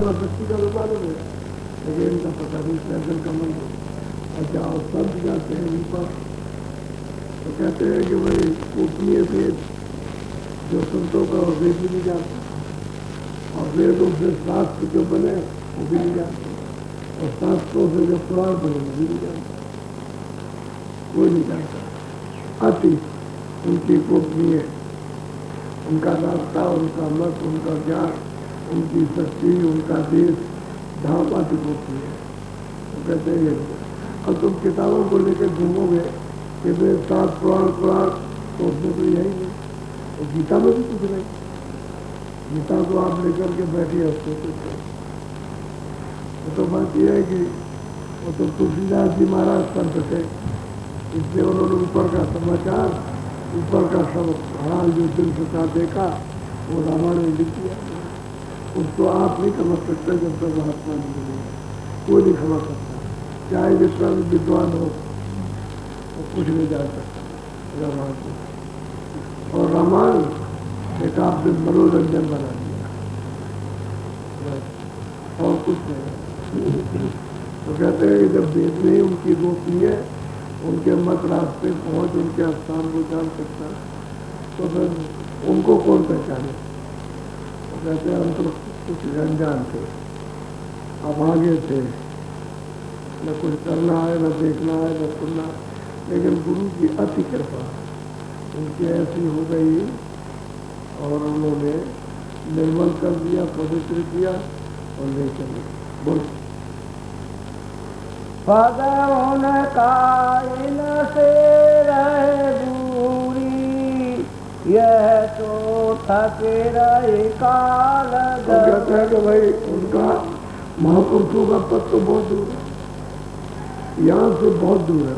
आत्मा शक्ति का मालूम है, लेकिन इनका पता नहीं फैसल का मन हो। और जाओ संत जाते हैं ऊपर तो कहते हैं कि भाई गोपनीय वेद जो संतों का वेद भी नहीं जाता, और वेदों से शास्त्र जो बने वो भी नहीं जानते, और शास्त्रों से जो पुराण बने वो भी नहीं जानते, कोई नहीं जानता। अति उनकी गोपनीय, उनका रास्ता, उनका मत, उनका ज्ञान, उनकी शक्ति, उनका देश धाम अति गोपनीय है। तो कहते हैं अब तुम किताबों को लेकर घूमोगे कि वे 7 पुराण तो उसमें तो यही नहीं, तो गीता में भी कुछ नहीं। गीता को आप लेकर के बैठे उसको तो बात यह है कि वो तो तुलसीदास जी महाराज संत थे, इसलिए उन्होंने ऊपर का समाचार, ऊपर का सब हाल जो दिल से था देखा वो रामायण में लिख दिया। उसको आप नहीं समझ सकते जब तक महात्मा नहीं मिलेगा, कोई नहीं समझ सकता, चाहे जितना भी विद्वान हो वो कुछ नहीं जान सकता रामायण को। और रामायण एक आपने मनोरंजन बना दिया और कुछ नहीं। तो कहते हैं कि जब वेद नहीं उनकी गोपनीय, उनके मत रास्ते पहुंच, उनके स्थान को जान सकता, तो फिर उनको कौन पहचाने। तो कहते हैं हम तो कुछ अनजान थे, अब आगे थे, न कुछ करना है, न देखना है, न सुनना, लेकिन गुरु की अति कृपा उनकी ऐसी हो गई और उन्होंने निर्मल कर दिया, पवित्र किया और ले चले। बोल पद उनका इनसे रहे दूरी, यह तो थके रहे काल। तो कहते हैं कि भाई उनका महापुरुषों का पद तो बहुत दूर है, यहाँ से बहुत दूर है,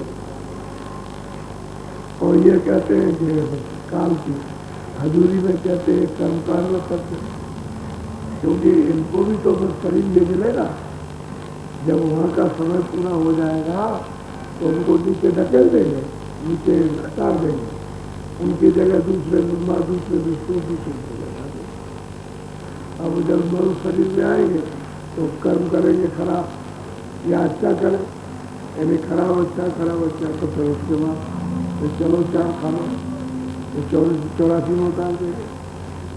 और ये कहते हैं कि काल की हजूरी में कहते हैं कर्मकाल में पद, क्योंकि इनको भी तो शरीर ले मिलेगा। जब वहाँ का समय पूरा हो जाएगा तो उनको नीचे ढकेल देंगे, नीचे हटा देंगे, उनकी जगह दूसरे ब्रह्मा, दूसरे विष्णु, दूसरे लगा देंगे। अब जब मनुष्य शरीर में आएंगे तो कर्म करेंगे खराब या अच्छा करें, यानी खराब अच्छा, तो फिर उसके बाद तो चलो 4 खा लो, तो 84 में उतार देंगे,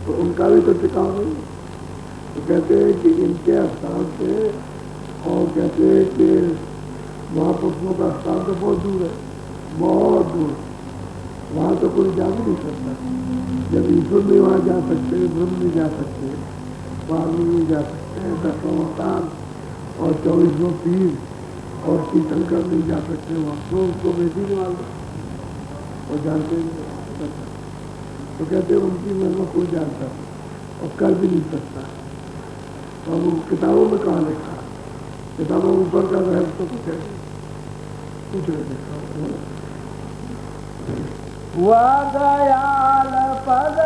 तो उनका भी तो टिकाव नहीं। तो कहते हैं कि इनके स्थान से, और कहते हैं कि महापुरुषों का स्थान तो बहुत दूर है, बहुत दूर, वहाँ तो कोई जा भी नहीं सकता। जब ईश्वर भी वहाँ जा सकते हैं, ब्रह्म भी जा सकते हैं, वाल्मीकि भी जा सकते हैं, 10 अवतार और 24 पीर और तीर्थंकर नहीं जा सकते वहाँ, तो उसको बेटी नहीं मालूम और जानते नहीं। तो कहते हैं उनकी महिमा कोई जानता और कर भी नहीं सकता। और वो किताबों में कहाँ लिखा, किताबों में ऊपर का रहस्य तो कुछ है, कुछ नहीं लिखा। वह दयाल पद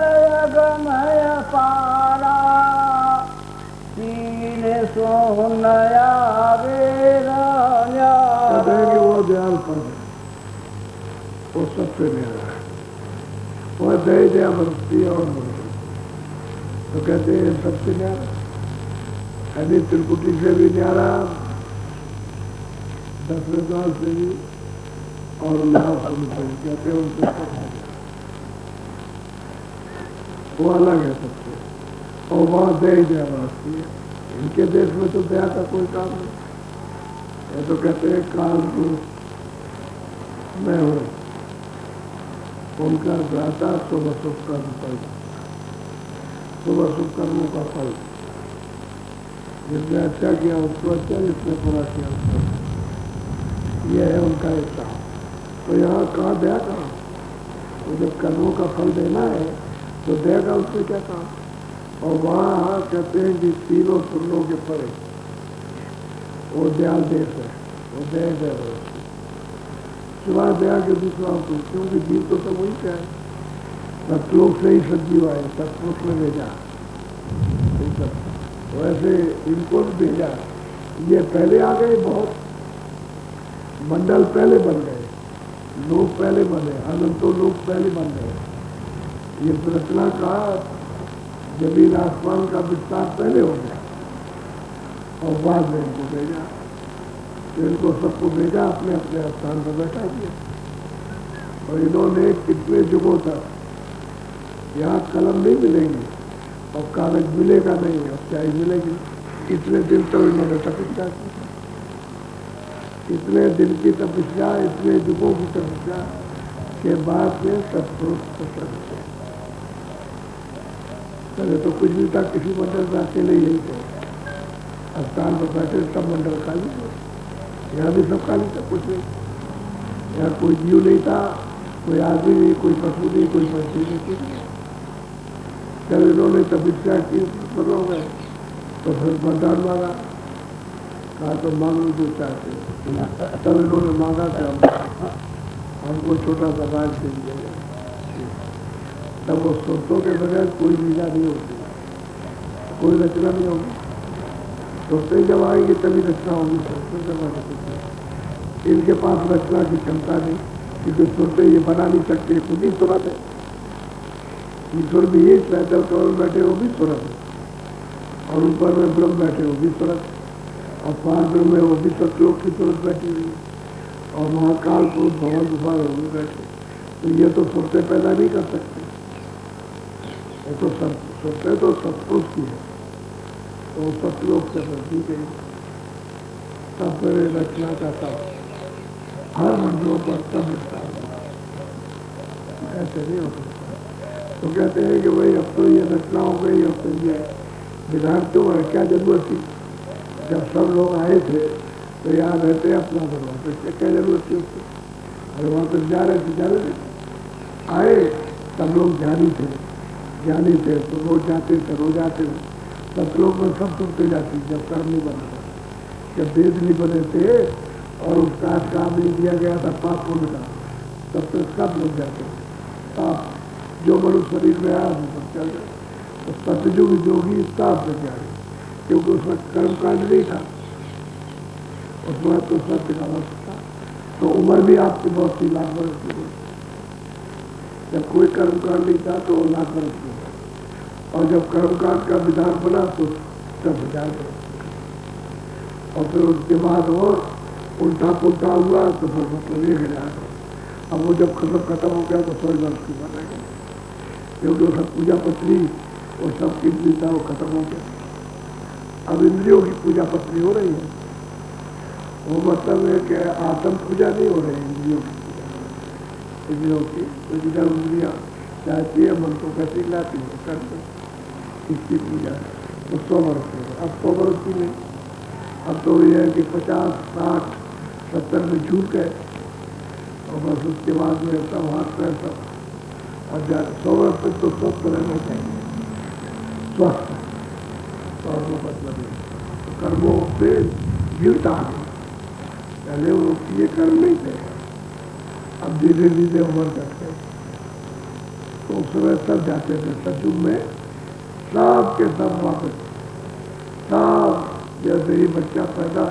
गमय पारा, सीन सोनया वेरण्या। कहते हैं कि वो दयाल पद है, वो सबसे न्यारा है, वह दया दया बरसती है और तो कहते हैं सबसे न्यारा, यानी त्रिकुटी से भी न्यारा, 10वें द्वार से भी, और महापुरुष से भी, कहते हैं उनसे वो अलग है सबसे, और वहाँ दया दया बरसती है। इनके देश में तो दया का कोई काम नहीं, ये तो कहते हैं काल पुरुष मैं हूँ, उनका दाता शुभ शुभ कर्म फल, शुभ शुभ कर्मों का फल, जिसने अच्छा किया उसको अच्छा, जिसने बुरा किया उसको, यह है उनका हिस्सा। तो यहाँ कहाँ दया कहाँ, तो जब कर्मों का फल देना है तो दया का उससे क्या काम। और वहाँ कहते हैं कि तीनों सुरनों के परे वो दयाल देश है, वो दया दया सिवा दया के दूसरा को, क्योंकि जीव तो सब वही क्या है, सतलोक से ही सजीव आए, सतपुरुष में भेजा, वैसे इनको भी भेजा। ये पहले आ गए, बहुत मंडल पहले बन गए, लोग पहले बने, अनंतो लोग पहले बन गए। ये रचना का जमीन आसमान का विस्तार पहले हो गया, और बाद में इनको भेजा। तो इनको सबको भेजा, अपने अपने स्थान पर बैठा दिया। और इन्होंने कितने युगों तक यहाँ कलम नहीं मिलेगी और कागज मिलेगा नहीं और स्याही मिलेगी, इतने दिन तो इन्होंने तपस्या की। इतने दिन की तपस्या, इतने युगों की तपस्या के बाद में सत्पुरुष प्रसन्न थे। पहले तो कुछ भी था, किसी मंडल में अकेले यही थे, स्थान पर बैठे, सब मंडल खाली थे। यहाँ भी सब खाली था, कुछ नहीं। यहाँ कोई जीव नहीं था, कोई आदमी नहीं, कोई पशु नहीं, कोई पक्षी नहीं, कुछ नहीं। जब इन्होंने तपस्या की हो गए तो फिर वरदान मांगा, कहा तो मांगो जो चाहते। तब इन्होंने मांगा कि हमको छोटा सा राज दे दिया जाए। तब वो सोचों के बगैर कोई लीला नहीं होती, कोई रचना नहीं होगी। सोचते जब आएंगे तभी रचना होगी, सोचते जब आएंगे। इनके पास रचना की क्षमता नहीं, क्योंकि सोचते ये बना नहीं सकते, खुद ही तुरंत है। ईश्वर भी ये पैदल कमल बैठे वो भी तुरंत है, और ऊपर में ब्रह्म बैठे वो भी तुरंत, और पार में वो भी सतलोक की तुरंत बैठी हुई है, और महाकाल पुरुष भगवान गुफा वो भी बैठे। तो ये तो सोचते पैदा नहीं कर सकते, ये तो सोचते तो सतपुरुष की है, तो सतलोक से बढ़ती गई। तब मेरे रचना का तब हर मंदिरों पर तब विस्तार हुआ, ऐसे नहीं हो सकता। तो कहते हैं कि भाई अब तो ये रचना हो गई, अब तो ये विधान क्यों है, क्या जरूरत थी? जब सब लोग आए थे तो यहाँ रहते अपना भगवान पे, क्या जरूरत थी उसकी? अरे वहाँ पर जा रहे थे, आए सब लोग ज्ञानी थे तो रोज जाते थे। सब लोग में सब सुनते जाती, जब कर्म नहीं बना था, जब वेद नहीं बने थे और उसका काम नहीं दिया गया था पाप पुण्य का, तब तो सब लोग जाते थे। पाप जो मनुष्य शरीर में आया वो सब चल गए। तो सतयुग योगी साफ से ज्ञानी, क्योंकि उसमें कर्म कांड नहीं था, उसमें तो सत्य का वक्त था। तो उम्र भी आपकी बहुत सी लाख वर्ष की हुई, जब कोई कर्म कांड नहीं था तो 1 लाख वर्ष की हुआ, और जब कर्म कांड का विधान बना तो 10,000 वर्ष। और फिर उसके बाद और उल्टा पुल्टा हुआ तो फिर मतलब 1,000। अब वो जब खत्म हो गया तो 100 वर्ष की बना गया, क्योंकि वो सब पूजा पत्री और सब की था वो खत्म हो गया। अब इंद्रियों की पूजा पत्री हो रही है, वो मतलब है कि आत्म पूजा नहीं हो रही, इंद्रियों की पूजा। इंद्रियों की तो जिधर इंद्रियाँ चाहती है मन को कैसे लाती है करते, इसकी पूजा है। तो 100 वर्ष होगा, अब 100 वर्ष की नहीं, अब तो ये है कि 50, 60, 70 में झूठ गए, और बस उसके बाद में सब हाथ पैर सब, और 100 वर्ष तक तो स्वस्थ रहना चाहिए, स्वस्थ। और वो मतलब कर्मों से गिरता है, पहले वो ये कर्म नहीं थे, अब धीरे धीरे उम्र कट गई। तो उस समय सब जाते थे सतयुग में, सब के सब वापस, सब जैसे ही बच्चा पैदा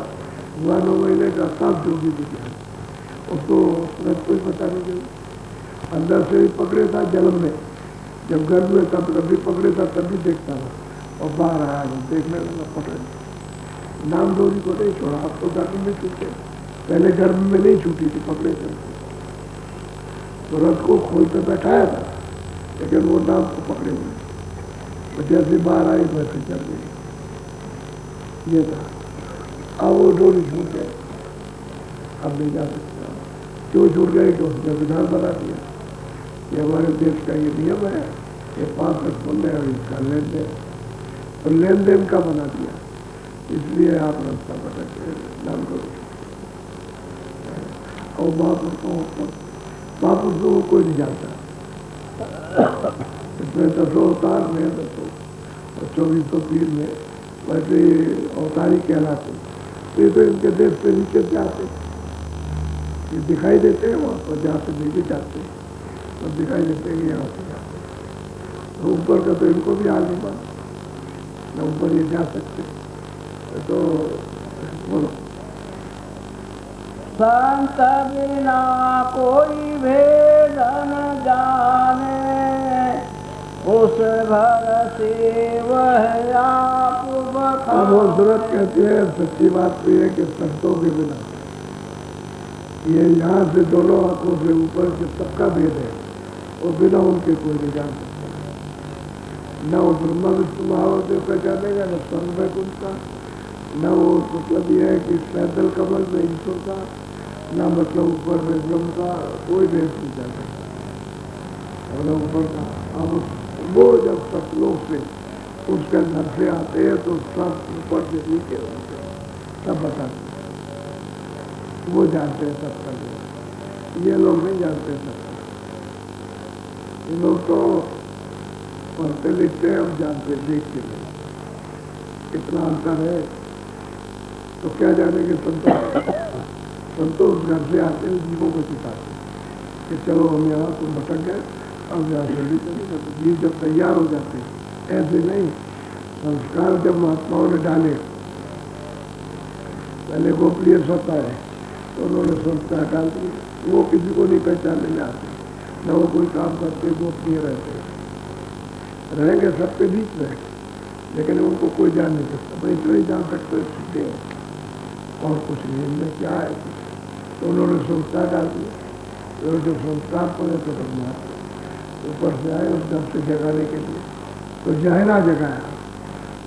हुआ 9 महीने का, सब जोगी दिखा, उसको कोई पता नहीं चला। अंदर से भी पकड़े था जन्म में, जब गर्भ में तब कभी पकड़े था तभी देखता था, और बाहर आया तो देखने लगा पकड़े, नाम डोरी को नहीं छोड़ा। अब तो गर्भ में छूटे, पहले गर्भ में नहीं छूटी थी, पकड़े थे। तो रथ को खोल पे बैठाया था, लेकिन वो नाम को पकड़े हुए, तो जैसे बाहर आई वैसे चल गई, ये था। अब वो डोरी छूट गए, अब नहीं जा सकता। क्यों छूट गए? कि उसने विधान बना दिया, ये हमारे देश का ये नियम है, ये 5 पुण्य है, इसका लेन देन, और लेन देन का बना दिया, इसलिए आप रास्ता भटक नाम करो। और महापुरुषों को कोई नहीं जानता, इसमें 10 अवतार में 10 और 2403 में वैसे अवतारी कहलाते, तो ये तो इनके देश से नीचे से आते, ये दिखाई देते हैं वहाँ पर, जहाँ से नहीं जाते तो दिखाई देते हैं यहाँ से जाते, तो ऊपर का तो इनको भी हाल नहीं माना, न ऊपर ये जा सकते। तो बोलो, संत बिना कोई भेद न जाने, उस भर से वह आप अब वो सूरत कहते हैं, सच्ची बात तो ये कि संतों के बिना ये यहाँ से दोनों आंखों से ऊपर से सबका भेद है, और बिना उनके कोई नहीं जान सकता। न वो ब्रह्मा विष्णु महादेव पहचानेगा, न स्वर्ग वैकुंठ का, न वो मतलब ये है कि सैदल कमल में ईश्वर का, न मतलब ऊपर में ब्रह्म का, कोई भेद नहीं जान सकता। और ऊपर का अब वो जब सतलोक से उसके घर से आते हैं तो सब ऊपर से नीचे होते हैं, सब बताते हैं, वो जानते हैं सब कर। ये लोग नहीं जानते सब, ये लोग तो पढ़ते लिखते हैं, हम जानते देखते नहीं। कितना अंतर है। तो क्या जानेंगे संतोष घर से आते हैं, जीवों को सिखाते हैं कि चलो हम यहाँ तुम भटक गए, अब यहाँ जल्दी चले। जीव जब तैयार हो जाते हैं, ऐसे नहीं। संस्कार जब महात्माओं ने डाले, पहले गोपनीय सत्ता है तो उन्होंने संस्कार डाल दिए, वो किसी को नहीं पहचानने में आते, न वो कोई काम करते, गोपनीय रहते, रहेंगे सबके बीच में, लेकिन उनको कोई जान नहीं सकता। भाई इतना ही जान सकते सीखे और कुछ नहीं, इनमें क्या है। तो उन्होंने संस्कार डाल दिया, तो जो संस्कार पड़े तो परमात्मा ऊपर से आए उस दर से जगाने के लिए, तो जहरा जगाया।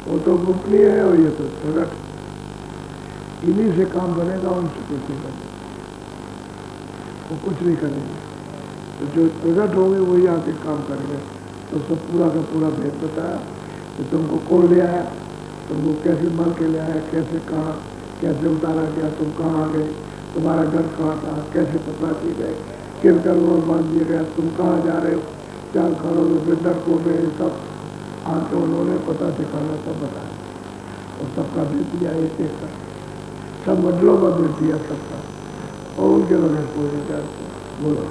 वो तो गोपनीय है और ये तो प्रगट, इन्हीं से काम बनेगा, उनसे कुछ नहीं करेगा, वो कुछ नहीं करेंगे। तो जो प्रगट होंगे वही आके काम करेंगे। तो सब पूरा का पूरा भेद बताया कि तुमको कौन ले आया, तुमको कैसे मार के ले आया, कैसे कहा, कैसे उतारा गया, तुम कहाँ आ गए, तुम्हारा घर कहाँ था, कैसे पता किए गए, किन करोड़ बांध दिया गया, तुम कहाँ जा रहे हो, 4 करोड़ रुपये डरकों में, सब आके उन्होंने पता ठिकाना सब बताया और सबका भेज दिया एक एक का, सब मंडलों का भेज दिया सबका, और उनके बगैर कोई नहीं जानता। बोलो।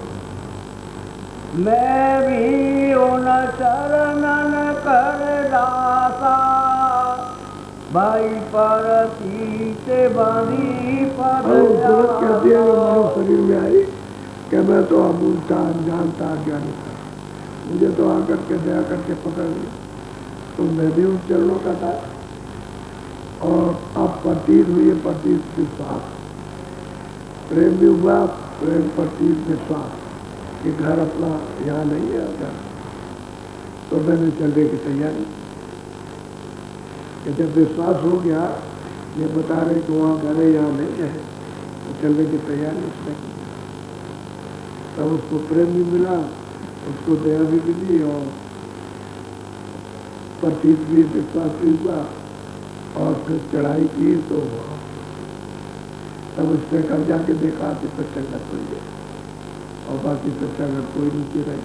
मैं भी उन चरणन कर दासा, भाई पर से बंधी पद कहती है मनुष्य शरीर में आई कि मैं तो अमूल था, अनजान था, अज्ञानी था, मुझे तो आकर के दया करके पकड़ लिया। तो मैं भी उन चरणों का था, और अब प्रतीत हुई है, प्रतीत विश्वास, प्रेम भी हुआ, प्रेम प्रतीत विश्वास कि घर अपना यहाँ नहीं है घर। तो मैंने चलने की तैयारी कि जब विश्वास हो गया, ये बता रहे कि वहाँ घर है यहाँ नहीं है, तो चलने की तैयारी उसने की। तब उसको प्रेम भी मिला, उसको दया भी मिली, और प्रतीत भी विश्वास भी हुआ, और फिर चढ़ाई की। तो तब उसने कब जाके देखा कि प्रचंड खुल गया, और बाकी प्रचंड कोई नीचे रही।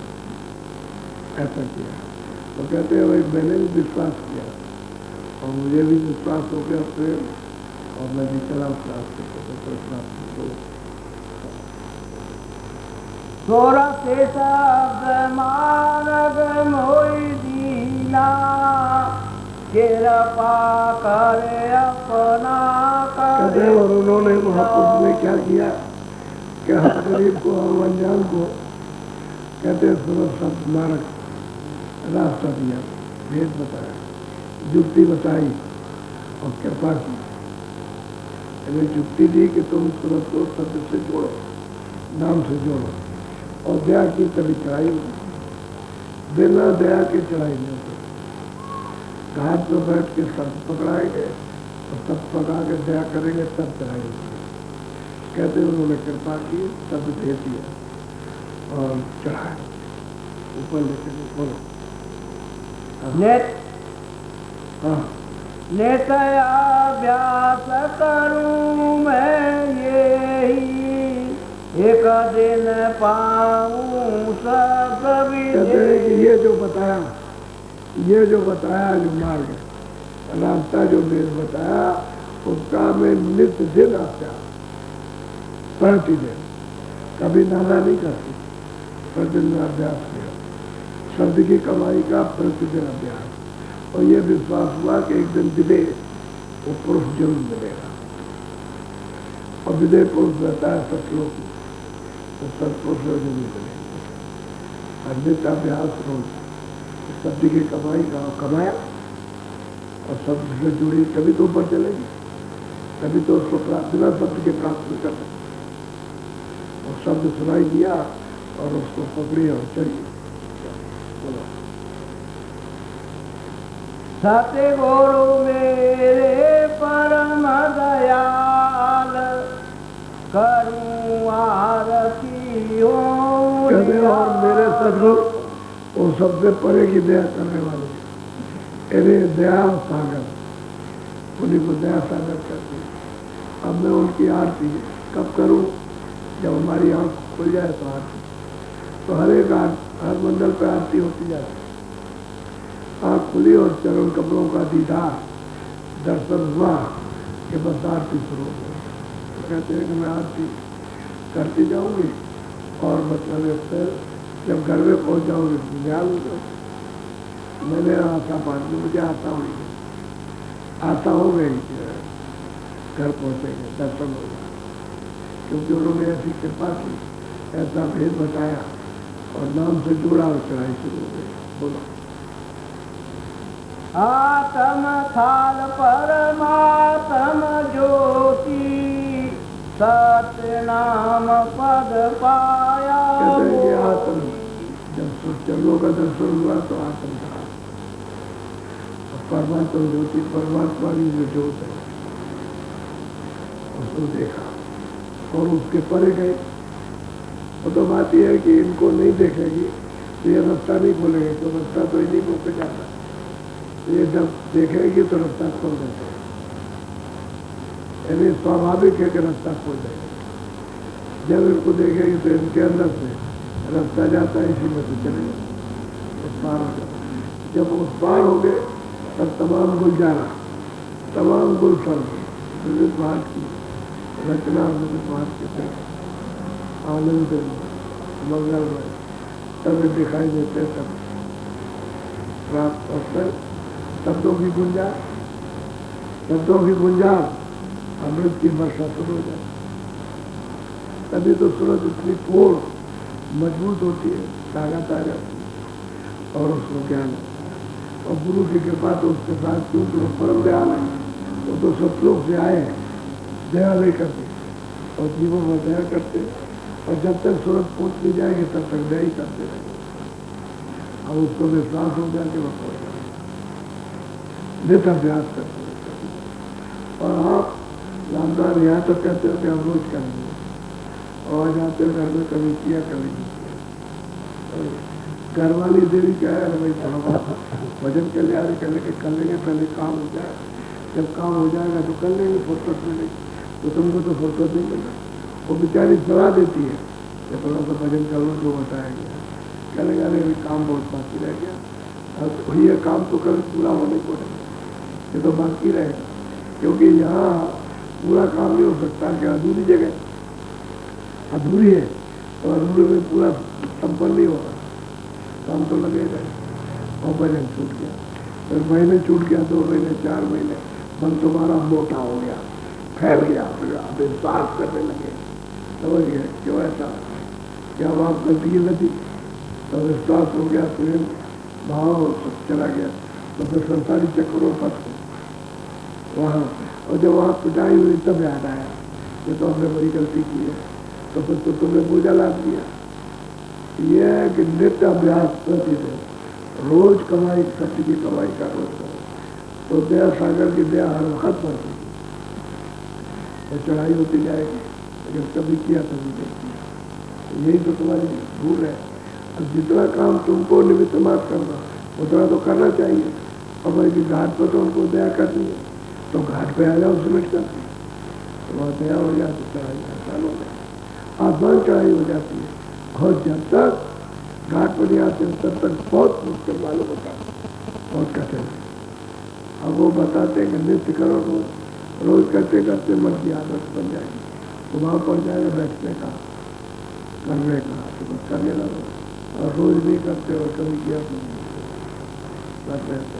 ऐसा किया तो कहते हैं भाई मैंने भी विश्वास किया, और मुझे भी विश्वास हो गया प्रेम, और मैं भी चला उस रास्ते को। सोरठ शब्द मानग मोई दीना, कृपा करे अपना करे। और उन्होंने महापुरुष ने क्या किया कि हर गरीब को और अनजान को कहते हैं सूरत शब्द मार्ग रास्ता दिया, भेद बताया, युक्ति बताई और कृपा की। युक्ति दी कि तुम सूरत को शब्द से जोड़ो, नाम से जोड़ो, और दया की कभी चढ़ाई, बिना दया की चढ़ाई नहीं होती। घाट पर बैठ के सब पकड़ाएंगे और सब पकड़ा के दया करेंगे तब चढ़ाई होती। कहते उन्होंने कृपा की, सब दे दिया और चढ़ाए ऊपर लेके। बोलो। हाँ, नित्याभ्यास करूं मैं यही, एक दिन पाऊं सब कहते हैं कि ये जो बताया जो मार्ग रास्ता जो मेरे बताया, उसका मैं नित्य दिन अभ्यास, प्रतिदिन, कभी नाना नहीं करती, प्रतिदिन अभ्यास किया, शब्द की कमाई का प्रतिदिन अभ्यास। और ये विश्वास हुआ कि एक दिन विदेह वो पुरुष जरूर मिलेगा, और विदेह पुरुष रहता है सतलोक में, तो सतपुरुष जरूर मिलेगा। नित्य अभ्यास रोज शब्द की कमाई का कमाया, और शब्द से जुड़ी तभी तो ऊपर चलेगी, तभी तो उसको बिना शब्द के प्राप्त कर सकते। और शब्द सुनाई दिया और उसको पकड़ी और चढ़ी। बोलो सतगुरु मेरे परम दयाल करूं आरती हो। कहते और मेरे सदगुरु वो सबसे परे की दया करने वाले, अरे दया सागर, उन्हीं को दया सागर कहते हैं। अब मैं उनकी आरती कब करूं? जब हमारी आंख खुल जाए तो आरती, तो हर मंडल पे आरती होती जाती है। आंख खुली और चरण कमलों का दीदार दर्शन हुआ कि बस आरती शुरू हो गई। तो कहते हैं कि मैं आरती करती जाऊंगी और मतलब फिर जब घर में पहुंच जाऊंगी ध्यान हो, मैंने आशा पानी मुझे आशा हुई, आशा हो गई घर पहुंचेंगे, दर्शन होगा, क्योंकि उन्होंने ऐसी कृपा की, ऐसा भेद बताया और नाम से जुड़ा और चढ़ाई शुरू हो गई। बोलो आत्म थाल परमात्म ज्योति सत्य नाम पद पाया। कहते हैं कि आत्म जब चरणों का दर्शन हुआ तो आत्म था, परमात्मा ज्योति परमात्मा की जो ज्योत है उसको देखा और उसके परे गए। वो तो बात यह है कि इनको नहीं देखेगी तो ये रास्ता नहीं खोलेंगे, तो रास्ता तो इन्हीं को पे जाता है। तो ये जब देखेगी तो रास्ता खोल देते हैं, यानी स्वाभाविक है कि रास्ता खोल देंगे। जब इनको देखेगी तो इनके अंदर से रास्ता जाता है, इसी में से चलेगा, उस पार हो जाता। जब उस पार हो गए तब तमाम गुलजारा, तमाम गुल सर्व विविध भाग की रचना, विविध भाग के आनंद मंगल में तब दिखाई देते, तब प्राप्त होते शब्दों की गुंजार, शब्दों की गुंजार अमृत की वर्षा शुरू हो जाए। तभी तो सूरज इतनी पूर्ण मजबूत होती है, ताकत आ जाती है और उसको ज्ञान। और गुरु की कृपा तो उसके साथ, क्योंकि वो परम दयाल है, वो तो सब लोग से आए हैं, दया नहीं करते और जीवों में दया करते, और जब तक सूरज पहुंच नहीं जाएगी तब तक दया ही करते रहेंगे। अब उसको विश्वास हो जाए कि वह पहुंच जाए, नित अभ्यास करते रहते। और आप रामदान यहाँ तक कहते हो कि हम रोज करेंगे, और जाते हो घर में कभी किया कभी नहीं किया। घर वाली देवी क्या है, भाई थोड़ा बहुत भजन के लिए आगे कर लेंगे, पहले काम हो जाए, जब काम हो जाएगा तो कर लेंगे, फुर्सत मिलेगी। तो तुमको तो फुर्सत नहीं मिलेगा। वो बेचारी सलाह देती है कि थोड़ा सा भजन कर लो, जो बताया गया, कहेगा अरे काम बहुत बाकी रह गया, अब ये काम तो कभी पूरा होने को नहीं, ये तो बाकी रहेगा, क्योंकि यहाँ पूरा काम नहीं हो सकता कि अधूरी जगह अधूरी है, तो अधूरे में पूरा संपन्न नहीं होगा, काम तो लगेगा। और भजन छूट गया, फिर महीने छूट गया, 2 महीने 4 महीने, मन तुम्हारा मोटा हो गया, फैल गया, फिर आप इंसाफ करने लगे, समझ गए क्यों ऐसा, क्या आप गलती न थी, तो विश्वास हो गया, प्रेम भाव सब चला गया, तो फिर संसारी चक्रों पर वहाँ, और जब वहाँ पिटाई हुई तब याद आया ये तो हमने बड़ी गलती की है, तो फिर तो तुमने बोझा लाद दिया। यह है कि नित्य अभ्यास प्रतिदिन, रोज कमाई, सत्य की कमाई का रोज करो, तो दया सागर की दया हर वक्त बढ़ती है, तो चढ़ाई होती जाएगी, लेकिन कभी किया कभी नहीं किया। यही तो तुम्हारी भूल है। अब जितना काम तुमको निमित्त मात्र करना उतना तो करना चाहिए। और भाई घाट पर तो उनको दया करनी है, तो घाट पे आ जाओ सिमट कर, तो वहाँ दया हो जाती, चढ़ाई आसान हो जाती, आसान चढ़ाई हो जाती है। और जब तक घाट पर नहीं आते तब तक बहुत मुश्किल मालूम होता है, बहुत कठिन है। अब वो बताते हैं कि नृत्य करो, रोज करते करते मन की आदत बन जाएगी, तो वहाँ पड़ जाएगा बैठने का, करने का, तो बस करने लगो। और रोज नहीं करते और कभी किया तो करते रहते,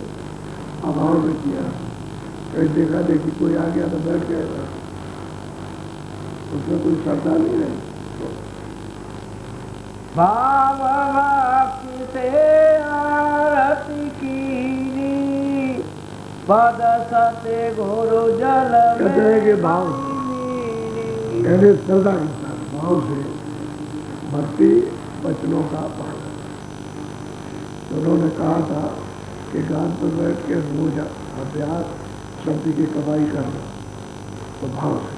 अभाव में किया, कहीं देखा देखी कोई आ गया तो बैठ गया, उसमें कोई श्रद्धा नहीं रही। भाव भक्ति से आरती कीनी पद सत्य गुरु जल कहते हैं कि भाव पहले श्रद्धा के साथ भाव से भक्ति वचनों का पालन। तो उन्होंने कहा था कि गान पर बैठ के रोज अभ्यास शब्द की कमाई करना, तो भाव से।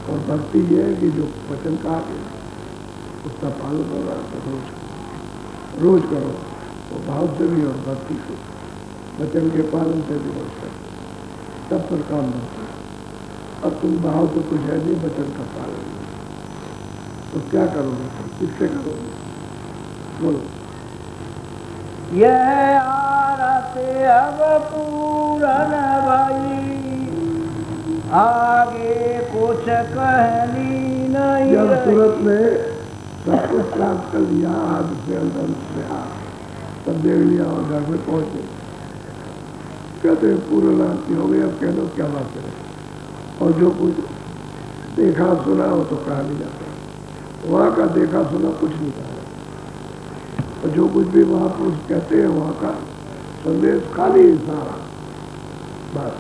और भक्ति ये है कि जो वचन कहा उसका पालन करना, तो रोज करो, तो भाव से भी और भक्ति से, वचन के पालन से भी रोज करो, तब पर काम बनता है। अब तुम भाव तो कुछ है नहीं, वचन का पालन नहीं, तो क्या करोगे तुम, किससे करोगे? बोलो। यह आरत अब पूरन भई, आगे कुछ कहनी नहीं। जब सूरत में सब कुछ प्राप्त कर लिया, आज से अंदर से तब देख लिया और घर में पहुंचे, कहते पूर्ण आरती हो गई, अब कह दो क्या बात करें। और जो कुछ देखा सुना हो तो कहा नहीं जाता, वहाँ का देखा सुना कुछ नहीं कहा, और जो कुछ भी महापुरुष कहते हैं वहाँ का संदेश खाली इशारा, बस,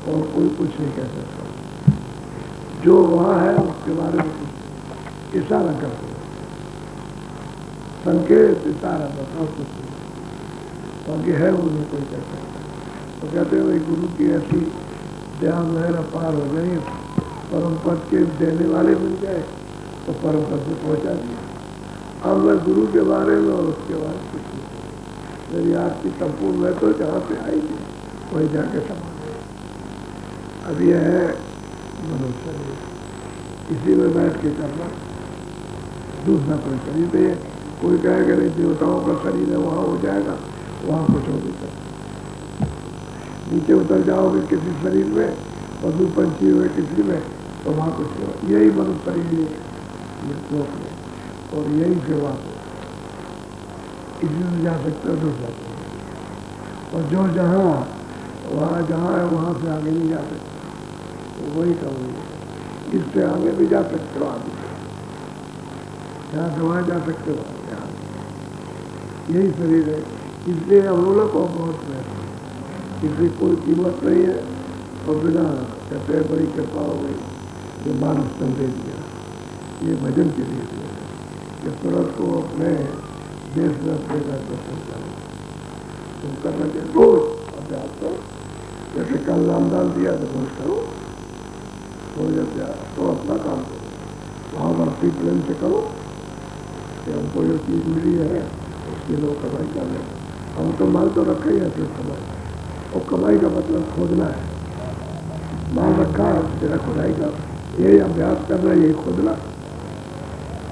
और कोई कुछ नहीं कह सकता। जो वहाँ है उसके बारे में इशारा करते हैं, संकेत इशारा, बताओ कुछ नहीं, बाकी है वो नहीं कोई कह सकता। तो कहते हैं भाई गुरु की ऐसी ध्यान लहर अपार हो गई, परम पद के देने वाले बन गए, तो परम पद से पहुँचा दिया। अब मैं गुरु के बारे में और उसके बारे में कुछ नहीं, मेरी आरती संपूर्ण है तो जहाँ से आई थी वही जाके समा गए। अब यह है मनुष्य शरीर, इसी में बैठ के करना, दूसरा कोई शरीर नहीं है। कोई कहेगा नहीं देवताओं का शरीर है वहाँ हो जाएगा, वहाँ कुछ हो नहीं सकता। नीचे उतर जाओगे किसी शरीर में, पशु पंछी हुए किसी में, तो वहाँ कुछ हो। यही मनुष्य शरीर है लोक में, और यही सेवा हो, इसी में जा सकते हो दूसरा। और जो जहाँ वहाँ जहाँ है वहाँ से आगे नहीं जा सकते, तो वही कहोगे। इससे आगे भी जा सकते हो, आगे जहाँ से वहाँ जा सकते हो, यही शरीर है। इसलिए अमूलक और बहुत महत्व, इसकी कोई कीमत नहीं है। और बिना कहते हैं बड़ी कृपा हो गई, जो मानव स्तन दे दिया, ये भजन के लिए दिया कि तुरंत को अपने देश में अपने घर पर पहुँचाओ। तुम करना चाहिए रोज अभ्यास करो, जैसे कल नामदान दिया तो रोज करो, रोज अभ्यास, तो अपना काम करो, वहाँ भक्ति प्रेम से करो कि हमको जो चीज़ मिली है उसकी लोग कमाई कर लें। हम तो माल तो रखा ही है फिर कमाई, और कमाई का मतलब खोदना है। माल रखा है तेरा खुदाई का, यही अभ्यास करना, यही खोदना,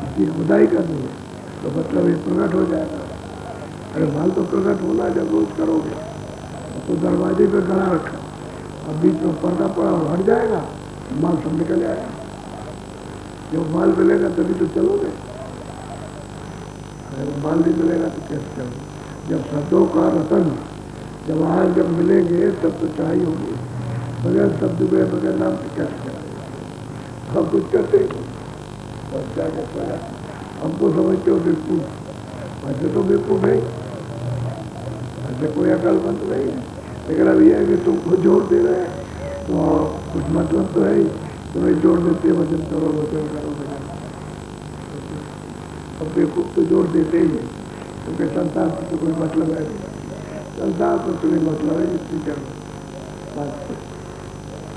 इसकी खुदाई करनी है, तो मतलब ये प्रकट हो जाएगा। अरे माल तो प्रकट होना जब रोज करोगे। तो दरवाजे पे गड़ा रखा, अब बीच में पर्दा पड़ा, हट जाएगा, माल सब निकल आएगा। जब माल मिलेगा तभी तो चलोगे, अगर माल नहीं मिलेगा तो कैसे चलोगे? जब शब्दों का रतन जब आज जब मिलेंगे तब तो चाहिए होगी, बगैर शब्द में बगैर नाम से कैसे चलाएंगे? सब कुछ करते ही बस क्या कहता है, हमको समझते हो बेवकूफ, वैसे तो बेवकूफ है, ऐसे कोई अकलमंद नहीं है। लेकिन अब यह है कि तुमको जोर दे रहे हैं तो कुछ मतलब तो है ही, तुम्हें जोर देते वजन करो वजन करो वजन। अब बेवकूफ तो जोर देते ही है, क्योंकि संसार से तो कोई मतलब है नहीं, संसार तो तुम्हें मतलब है जिसकी जरूरत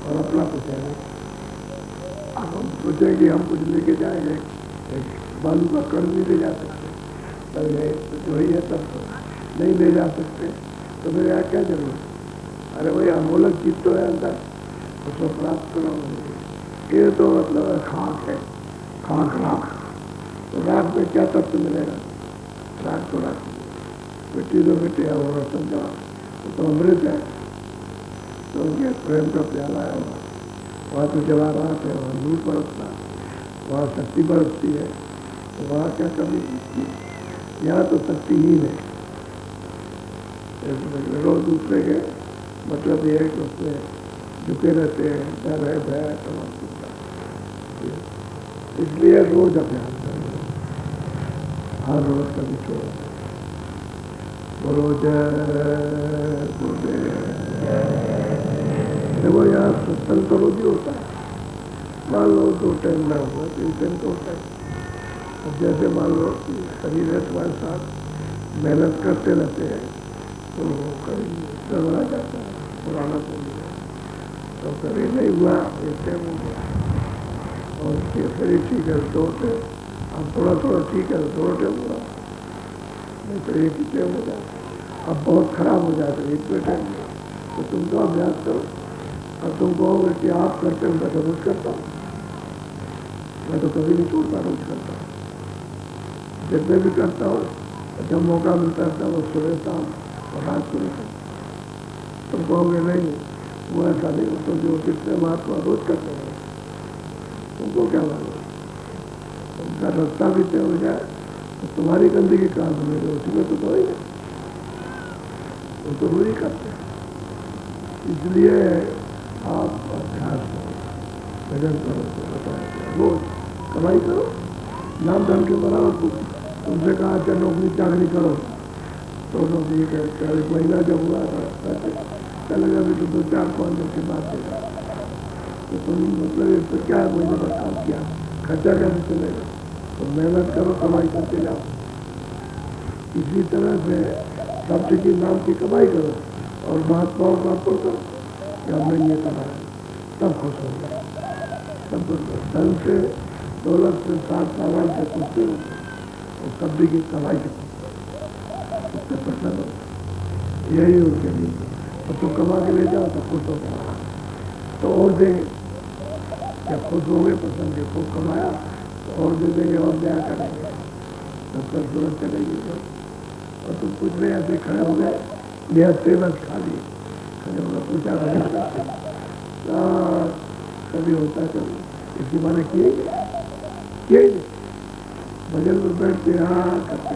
और अपना कुछ है नहीं। अब हम सोचेंगे हम कुछ लेके जाएंगे, बालू का कण नहीं ले जा सकते, तब जो ही है तब तो नहीं ले जा सकते, तो मेरे यहाँ क्या जरूरत? अरे भाई अमोलक चीज तो है अंदर, उसको प्राप्त करो। ये तो मतलब खाक है, खाक राख, तो राख में क्या तत्व मिलेगा? राख तो राख, मिट्टी तो मिट्टी है, और समझा तो अमृत है, तो उनके प्रेम का प्याला है, वहाँ तो जवाहरात है, वहाँ नूर बरसता, वहाँ शक्ति बरसती है, तो वहाँ क्या कमी? यहाँ तो शक्तिहीन है। रोज दूसरे के मतलब ये है कि उसमें झुके रहते हैं, डर है, भय है, तमाम कुछ। इसलिए रोज अभ्यास करें, हर रोज कभी छोड़ो। बोलो जय गुरुदेव। देखो यहाँ सत्संग तो रोज ही होता है। मान लो 2 टाइम ना हुआ 3 टाइम 2 टाइम। अब जैसे मान लो कि शरीर है तुम्हारे साथ, मेहनत करते रहते हैं तो कभी गड़बड़ा जाता है, पुराना तो नहीं है, तो कभी नहीं हुआ 1 टाइम हो गया और फिर ठीक है 2 टाइम, अब थोड़ा थोड़ा ठीक है 2 टाइम हुआ, नहीं तो 1 ही टाइम हो जाता। अब बहुत खराब हो जाता है 1 टाइम में, तो तुम तो अभ्यास करो। अब तुम कहोगे कि आप करते हो, मैं तो रोज करता हूँ, मैं तो कभी नहीं छोड़ता, रोज करता हूँ, जितने भी करता हूँ, जब मौका मिलता है तब सुबह शाम और रात को नहीं करता। तुम कहोगे नहीं वो ऐसा नहीं, तो जो कितने महात्मा रोज करते हैं, तुमको क्या मालूम, उनका रास्ता भी तय हो जाए तो तुम्हारी गंदगी कहाँ बनेगी, उसी में तो ही नहीं, वो तो रोज ही करते हैं। इसलिए आप अभ्यास करो, भजन करो, तो बताया रोज कमाई करो, नाम धन के बराबर। तुमसे कहा अच्छा नौकरी चाकरी करो, तो नौकरी का 1 महीना जब हुआ चलेगा भी तो 2-4-5 दिन के बाद देगा, तो तुम मतलब तो क्या है, महीने पर काम किया, खर्चा कैसे चलेगा, तो मेहनत करो, कमाई करते जाओ। इसी तरह से शब्द की नाम की कमाई करो और महात्माओं का अर्पण करो कि हमने ये कमाया, तब खुश हो गए। तब धन से, दौलत से, साथ सामान से कुछ नहीं होता, और शब्द की कमाई के उससे प्रसन्न हो, यही उनके लिए। और तुम कमा के ले जाओ तो खुश हो गया, तो और देंगे, जब खुश हो गए पसंद के खूब कमाया तो और दे देंगे और दया करेंगे, तब तक तुरंत चलेगी। और तुम कुछ नहीं ऐसे खड़े हो गए, यह तेवस खा ली, खड़े होगा पूछा भजन करते, कभी होता कभी इसकी माने किए नहीं, भजन में बैठते हाँ करते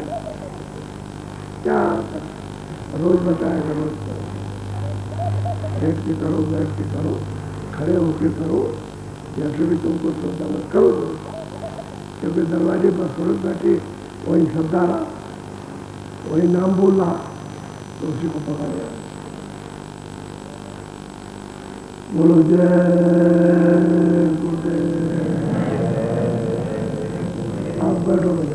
क्या करते, रोज बताएगा रोज करो, बैठ के करो, बैठ के करो, खड़े होके करो, जैसे भी तुमको सोचता मत करो जरूर, क्योंकि दरवाजे पर सूरज बैठी वही शब्द आ रहा, वही नाम बोल रहा, तो उसी को पकड़ लिया। बोलो जय गुरुदेव। आप बैठो।